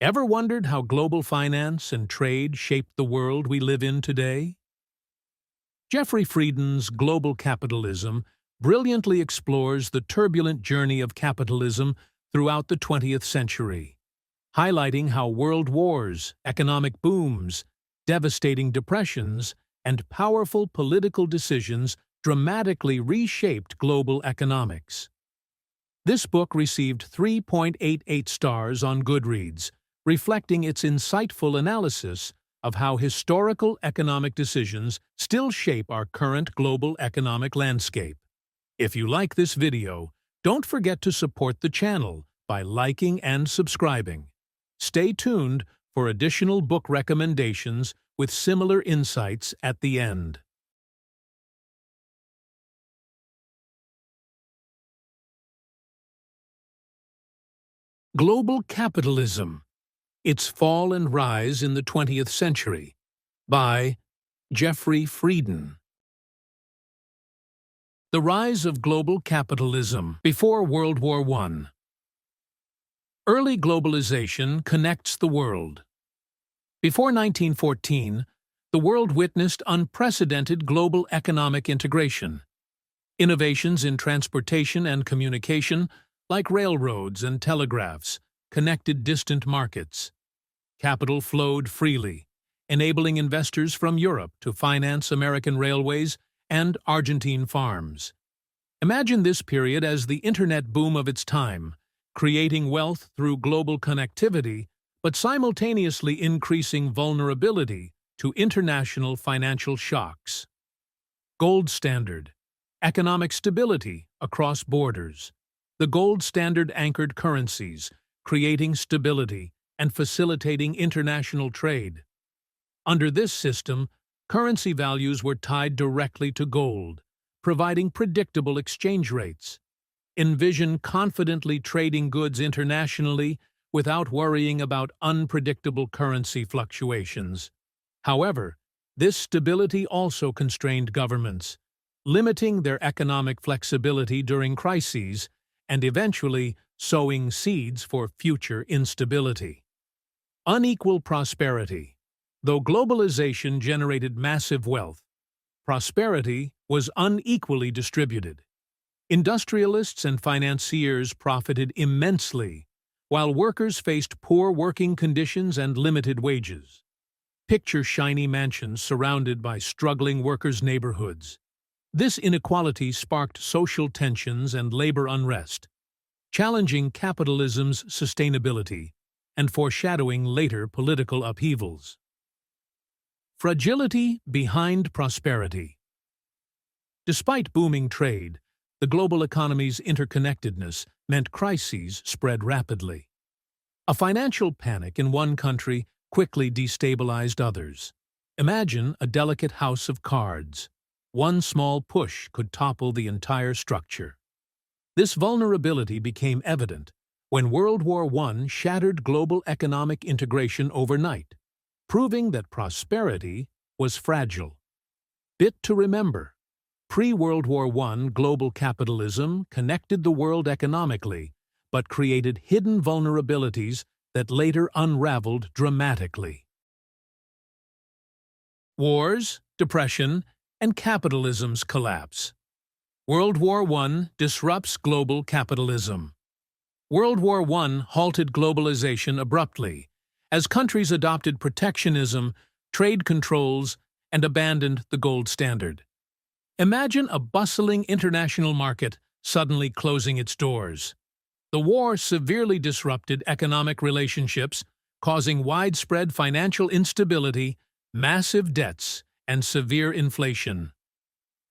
Ever wondered how global finance and trade shaped the world we live in today? Jeffry Frieden's Global Capitalism brilliantly explores the turbulent journey of capitalism throughout the 20th century, highlighting how world wars, economic booms, devastating depressions, and powerful political decisions dramatically reshaped global economics. This book received 3.88 stars on Goodreads, reflecting its insightful analysis of how historical economic decisions still shape our current global economic landscape. If you like this video, don't forget to support the channel by liking and subscribing. Stay tuned for additional book recommendations with similar insights at the end. Global Capitalism: Its Fall and Rise in the 20th Century by Jeffry Frieden. The Rise of Global Capitalism before World War I. Early globalization connects the world. Before 1914, the world witnessed unprecedented global economic integration. Innovations in transportation and communication, like railroads and telegraphs, connected distant markets. Capital flowed freely, enabling investors from Europe to finance American railways and Argentine farms. Imagine this period as the internet boom of its time, creating wealth through global connectivity, but simultaneously increasing vulnerability to international financial shocks. Gold standard: economic stability across borders. The gold standard anchored currencies, creating stability and facilitating international trade. Under this system, currency values were tied directly to gold, providing predictable exchange rates. Envision confidently trading goods internationally without worrying about unpredictable currency fluctuations. However, this stability also constrained governments, limiting their economic flexibility during crises and eventually sowing seeds for future instability. Unequal prosperity. Though globalization generated massive wealth, prosperity was unequally distributed. Industrialists and financiers profited immensely, while workers faced poor working conditions and limited wages. Picture shiny mansions surrounded by struggling workers' neighborhoods. This inequality sparked social tensions and labor unrest, challenging capitalism's sustainability and foreshadowing later political upheavals. Fragility behind prosperity. Despite booming trade, the global economy's interconnectedness meant crises spread rapidly. A financial panic in one country quickly destabilized others. Imagine a delicate house of cards. One small push could topple the entire structure. This vulnerability became evident when World War I shattered global economic integration overnight, proving that prosperity was fragile. Bit to remember: pre-World War I global capitalism connected the world economically, but created hidden vulnerabilities that later unraveled dramatically. Wars, depression, and capitalism's collapse. World War I disrupts global capitalism. World War I halted globalization abruptly, as countries adopted protectionism, trade controls, and abandoned the gold standard. Imagine a bustling international market suddenly closing its doors. The war severely disrupted economic relationships, causing widespread financial instability, massive debts, and severe inflation.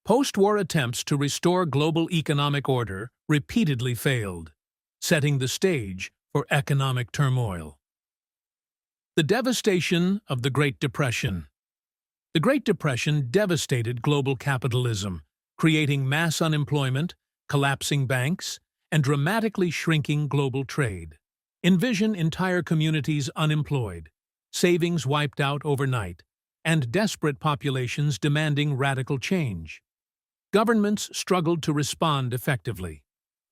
Post-war attempts to restore global economic order repeatedly failed, setting the stage for economic turmoil. The devastation of the Great Depression. The Great Depression devastated global capitalism, creating mass unemployment, collapsing banks, and dramatically shrinking global trade. Envision entire communities unemployed, savings wiped out overnight, and desperate populations demanding radical change. Governments struggled to respond effectively,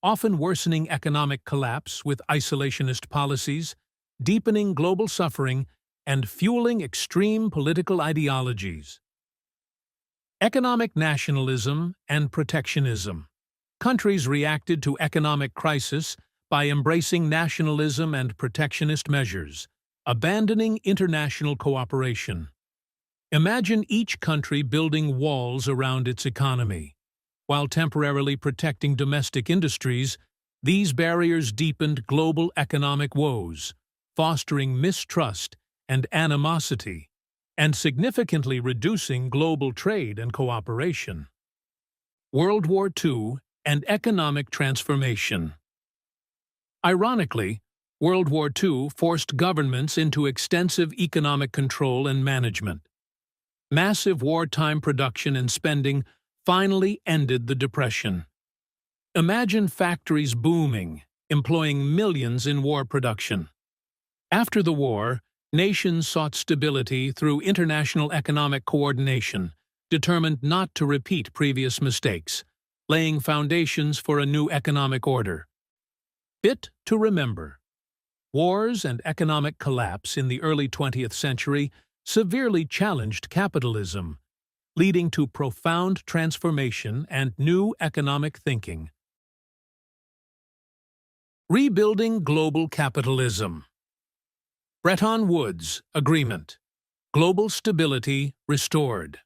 often worsening economic collapse with isolationist policies, deepening global suffering and fueling extreme political ideologies. Economic nationalism and protectionism. Countries reacted to economic crisis by embracing nationalism and protectionist measures, abandoning international cooperation. Imagine each country building walls around its economy. While temporarily protecting domestic industries, these barriers deepened global economic woes, fostering mistrust and animosity, and significantly reducing global trade and cooperation. World War II and economic transformation. Ironically, World War II forced governments into extensive economic control and management. Massive wartime production and spending finally ended the Depression. Imagine factories booming, employing millions in war production. After the war, nations sought stability through international economic coordination, determined not to repeat previous mistakes, laying foundations for a new economic order. Bit to remember. Wars and economic collapse in the early 20th century severely challenged capitalism, leading to profound transformation and new economic thinking. Rebuilding global capitalism. Bretton Woods Agreement. Global stability restored.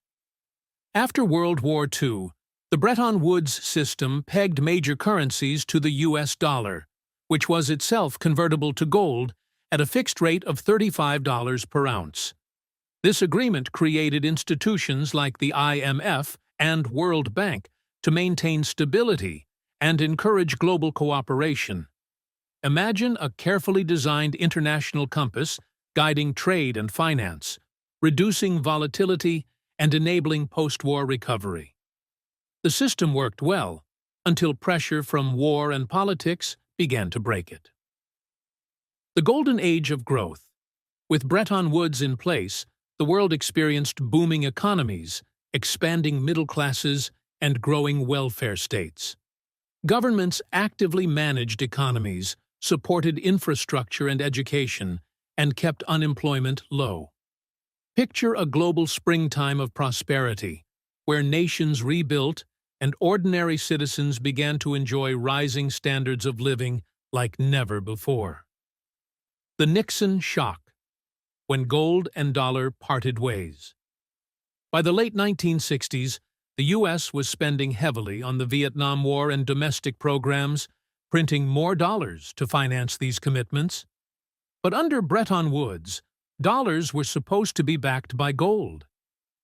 After World War II, the Bretton Woods system pegged major currencies to the US dollar, which was itself convertible to gold at a fixed rate of $35 per ounce. This agreement created institutions like the IMF and World Bank to maintain stability and encourage global cooperation. Imagine a carefully designed international compass guiding trade and finance, reducing volatility and enabling post-war recovery. The system worked well until pressure from war and politics began to break it. The Golden Age of Growth. With Bretton Woods in place, the world experienced booming economies, expanding middle classes, and growing welfare states. Governments actively managed economies, supported infrastructure and education, and kept unemployment low. Picture a global springtime of prosperity, where nations rebuilt and ordinary citizens began to enjoy rising standards of living like never before. The Nixon shock, when gold and dollar parted ways. By the late 1960s, the U.S. was spending heavily on the Vietnam War and domestic programs, printing more dollars to finance these commitments. But under Bretton Woods, dollars were supposed to be backed by gold,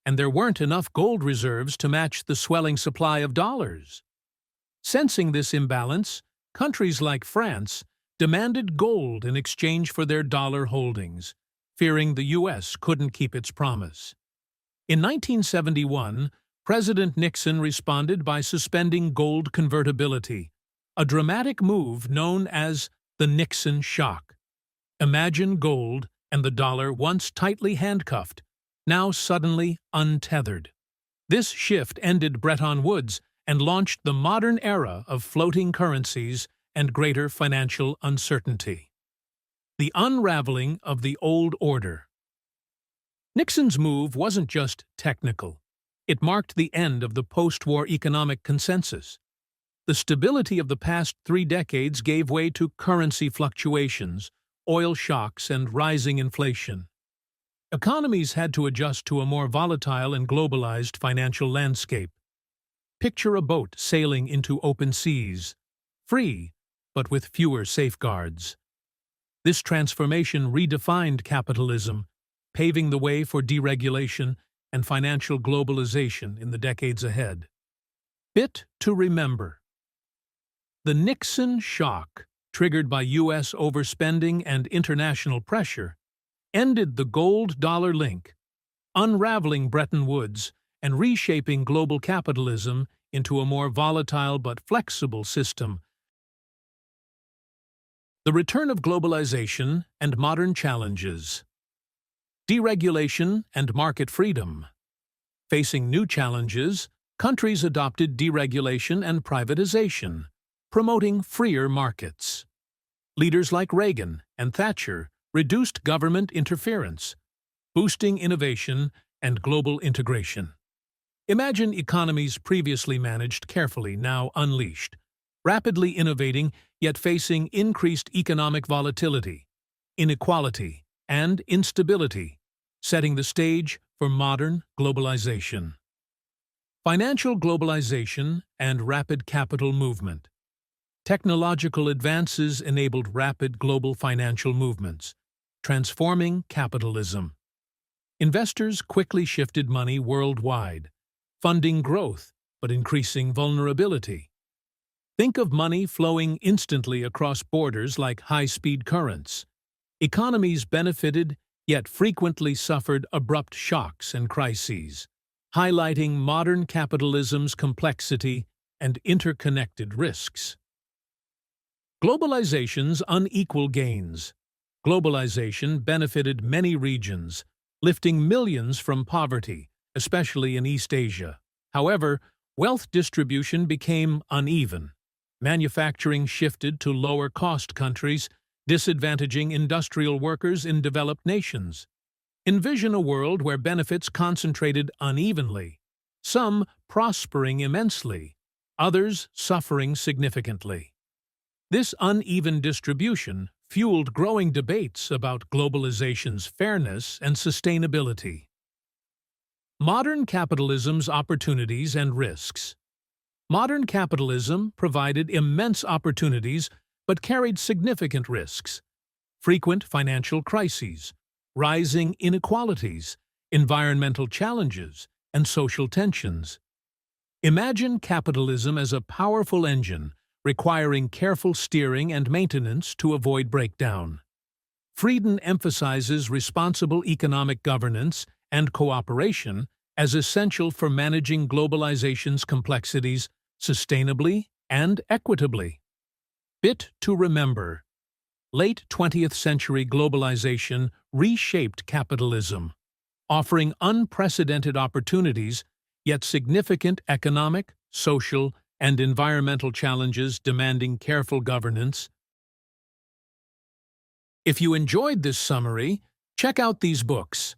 and there weren't enough gold reserves to match the swelling supply of dollars. Sensing this imbalance, countries like France demanded gold in exchange for their dollar holdings, fearing the U.S. couldn't keep its promise. In 1971, President Nixon responded by suspending gold convertibility, a dramatic move known as the Nixon shock. Imagine gold and the dollar once tightly handcuffed, now suddenly untethered. This shift ended Bretton Woods and launched the modern era of floating currencies and greater financial uncertainty. The unraveling of the old order. Nixon's move wasn't just technical. It marked the end of the post-war economic consensus. The stability of the past 3 decades gave way to currency fluctuations, oil shocks, and rising inflation. Economies had to adjust to a more volatile and globalized financial landscape. Picture a boat sailing into open seas, free, but with fewer safeguards. This transformation redefined capitalism, paving the way for deregulation and financial globalization in the decades ahead. Bit to remember. The Nixon shock, triggered by U.S. overspending and international pressure, ended the gold-dollar link, unraveling Bretton Woods and reshaping global capitalism into a more volatile but flexible system. The return of globalization and modern challenges. Deregulation and market freedom. Facing new challenges, countries adopted deregulation and privatization, promoting freer markets. Leaders like Reagan and Thatcher reduced government interference, boosting innovation and global integration. Imagine economies previously managed carefully, now unleashed, rapidly innovating yet facing increased economic volatility, inequality, and instability, setting the stage for modern globalization. Financial globalization and rapid capital movement. Technological advances enabled rapid global financial movements, transforming capitalism. Investors quickly shifted money worldwide, funding growth but increasing vulnerability. Think of money flowing instantly across borders like high-speed currents. Economies benefited, yet frequently suffered abrupt shocks and crises, highlighting modern capitalism's complexity and interconnected risks. Globalization's unequal gains. Globalization benefited many regions, lifting millions from poverty, especially in East Asia. However, wealth distribution became uneven. Manufacturing shifted to lower-cost countries, disadvantaging industrial workers in developed nations. Envision a world where benefits concentrated unevenly, some prospering immensely, others suffering significantly. This uneven distribution fueled growing debates about globalization's fairness and sustainability. Modern capitalism's opportunities and risks. Modern capitalism provided immense opportunities but carried significant risks. Frequent financial crises, rising inequalities, environmental challenges, and social tensions. Imagine capitalism as a powerful engine requiring careful steering and maintenance to avoid breakdown. Frieden emphasizes responsible economic governance and cooperation as essential for managing globalization's complexities sustainably and equitably. Bit to remember. Late 20th century globalization reshaped capitalism, offering unprecedented opportunities, yet significant economic, social, and environmental challenges demanding careful governance. If you enjoyed this summary, check out these books.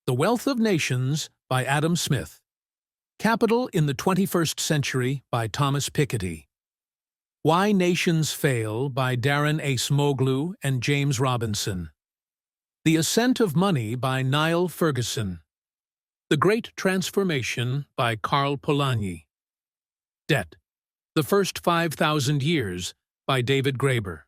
The Wealth of Nations by Adam Smith. Capital in the 21st Century by Thomas Piketty. Why Nations Fail by Darren Acemoglu and James Robinson. The Ascent of Money by Niall Ferguson. The Great Transformation by Karl Polanyi. Debt. The First 5,000 Years by David Graeber.